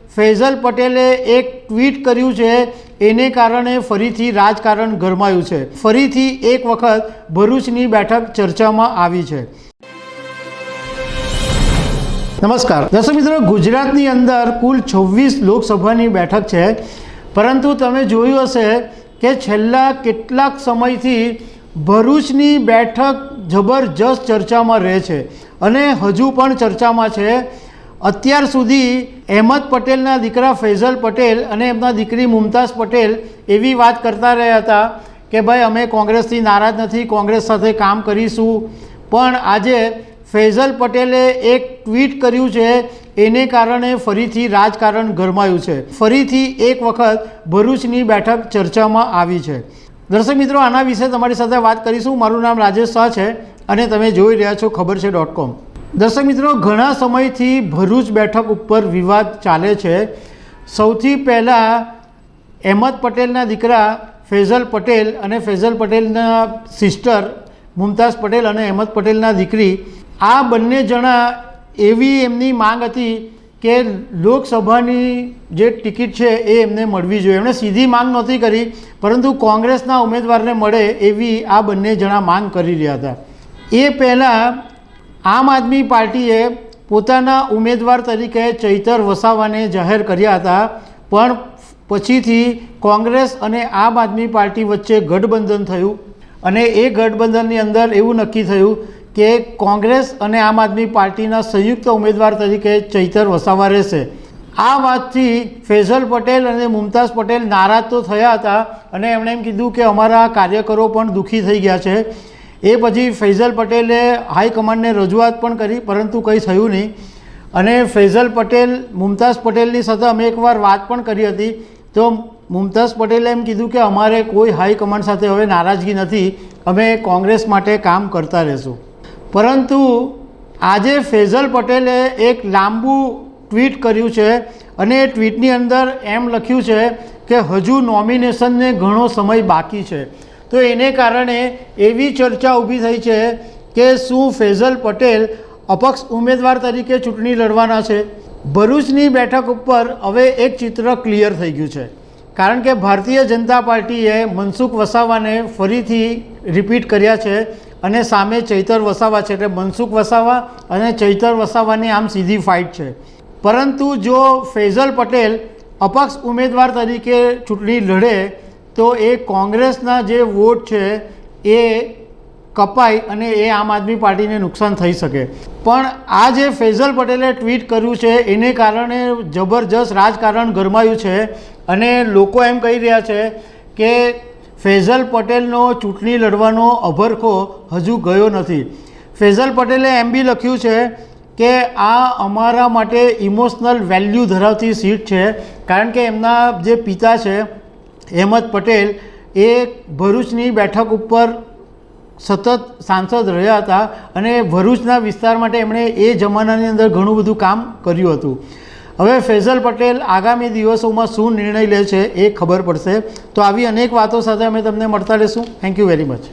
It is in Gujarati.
ફૈઝલ પટેલે એક ટ્વીટ કર્યું છે, એને કારણે ફરીથી રાજકારણ ગરમાયું છે। ફરીથી એક વખત ભરૂચની બેઠક ચર્ચામાં આવી છે। નમસ્કાર દર્શક મિત્રો, ગુજરાતની અંદર કુલ 26 લોકસભાની બેઠક છે, પરંતુ તમે જોયું હશે કે છેલ્લા કેટલાક સમયથી ભરૂચની બેઠક જબરજસ્ત ચર્ચામાં રહે છે અને હજુ પણ ચર્ચામાં છે। અત્યાર સુધી અહેમદ પટેલના દીકરા ફૈઝલ પટેલ અને એમના દીકરી મુમતાઝ પટેલ એવી વાત કરતા રહ્યા હતા કે ભાઈ અમે કોંગ્રેસથી નારાજ નથી, કોંગ્રેસ સાથે કામ કરીશું, પણ આજે ફૈઝલ પટેલે એક ટ્વીટ કર્યું છે, એને કારણે ફરીથી રાજકારણ ગરમાયું છે। ફરીથી એક વખત ભરૂચની બેઠક ચર્ચામાં આવી છે। દર્શક મિત્રો, આના વિશે તમારી સાથે વાત કરીશું। મારું નામ રાજેશ શાહ છે અને તમે જોઈ રહ્યા છો ખબર છે.com। દર્શક મિત્રો, ઘણા સમયથી ભરૂચ બેઠક ઉપર વિવાદ ચાલે છે। સૌથી પહેલાં અહેમદ પટેલના દીકરા ફૈઝલ પટેલ અને ફૈઝલ પટેલના સિસ્ટર મુમતાઝ પટેલ અને અહેમદ પટેલના દીકરી, આ બંને જણા એવી એમની માંગ હતી કે લોકસભાની જે ટિકિટ છે એ એમને મળવી જોઈએ। એમણે સીધી માંગ નહોતી કરી, પરંતુ કોંગ્રેસના ઉમેદવારને મળે એવી આ બંને જણા માંગ કરી રહ્યા હતા। એ પહેલાં આમ આદમી પાર્ટીએ પોતાના ઉમેદવાર તરીકે ચૈતર વસાવાને જાહેર કર્યા હતા, પણ પછીથી કોંગ્રેસ અને આમ આદમી પાર્ટી વચ્ચે ગઠબંધન થયું અને એ ગઠબંધનની અંદર એવું નક્કી થયું કે કોંગ્રેસ અને આમ આદમી પાર્ટીના સંયુક્ત ઉમેદવાર તરીકે ચૈતર વસાવા રહેશે। આ વાતથી ફૈઝલ પટેલ અને મુમતાઝ પટેલ નારાજ તો થયા હતા અને એમણે એમ કીધું કે અમારા કાર્યકરો પણ દુઃખી થઈ ગયા છે। એ પછી ફૈઝલ પટેલે હાઈકમાન્ડને રજૂઆત પણ કરી, પરંતુ કંઈ થયું નહીં અને ફૈઝલ પટેલ મુમતાઝ પટેલની સાથે અમે એકવાર વાત પણ કરી હતી, તો મુમતાઝ પટેલે એમ કીધું કે અમારે કોઈ હાઈકમાન્ડ સાથે હવે નારાજગી નથી, અમે કોંગ્રેસ માટે કામ કરતા રહીશું। પરંતુ આજે ફૈઝલ પટેલે એક લાંબુ ટ્વીટ કર્યું છે અને એ ટ્વીટની અંદર એમ લખ્યું છે કે હજુ નોમિનેશનને ઘણો સમય બાકી છે। તો એને કારણે એવી ચર્ચા ઊભી થઈ છે કે શું ફૈઝલ પટેલ અપક્ષ ઉમેદવાર તરીકે ચૂંટણી લડવાના છે। ભરૂચની બેઠક ઉપર હવે એક ચિત્ર ક્લિયર થઈ ગયું છે, કારણ કે ભારતીય જનતા પાર્ટીએ મનસુખ વસાવાને ફરીથી રિપીટ કર્યા છે અને સામે ચૈતર વસાવા છે, એટલે મનસુખ વસાવા અને ચૈતર વસાવાની આમ સીધી ફાઇટ છે। પરંતુ જો ફૈઝલ પટેલ અપક્ષ ઉમેદવાર તરીકે ચૂંટણી લડે તો એ કોંગ્રેસના જે વોટ છે એ કપાય અને એ આમ આદમી પાર્ટીને નુકસાન થઈ શકે। પણ આ જે ફૈઝલ પટેલે ટ્વીટ કર્યું છે એને કારણે જબરજસ્ત રાજકારણ ગરમાયું છે અને લોકો એમ કહી રહ્યા છે કે ફૈઝલ પટેલનો ચૂંટણી લડવાનો અભરખો હજુ ગયો નથી। ફૈઝલ પટેલે એમ બી લખ્યું છે કે આ અમારા માટે ઇમોશનલ વેલ્યુ ધરાવતી સીટ છે, કારણ કે એમના જે પિતા છે અહેમદ પટેલ એ ભરૂચની બેઠક ઉપર સતત સાંસદ રહ્યા હતા અને ભરૂચના વિસ્તાર માટે એમણે એ જમાનાની અંદર ઘણું બધું કામ કર્યું હતું। હવે ફૈઝલ પટેલ આગામી દિવસોમાં શું નિર્ણય લે છે એ ખબર પડશે। તો આવી અનેક વાતો સાથે અમે તમને મળતા રહીશું। Thank you very much.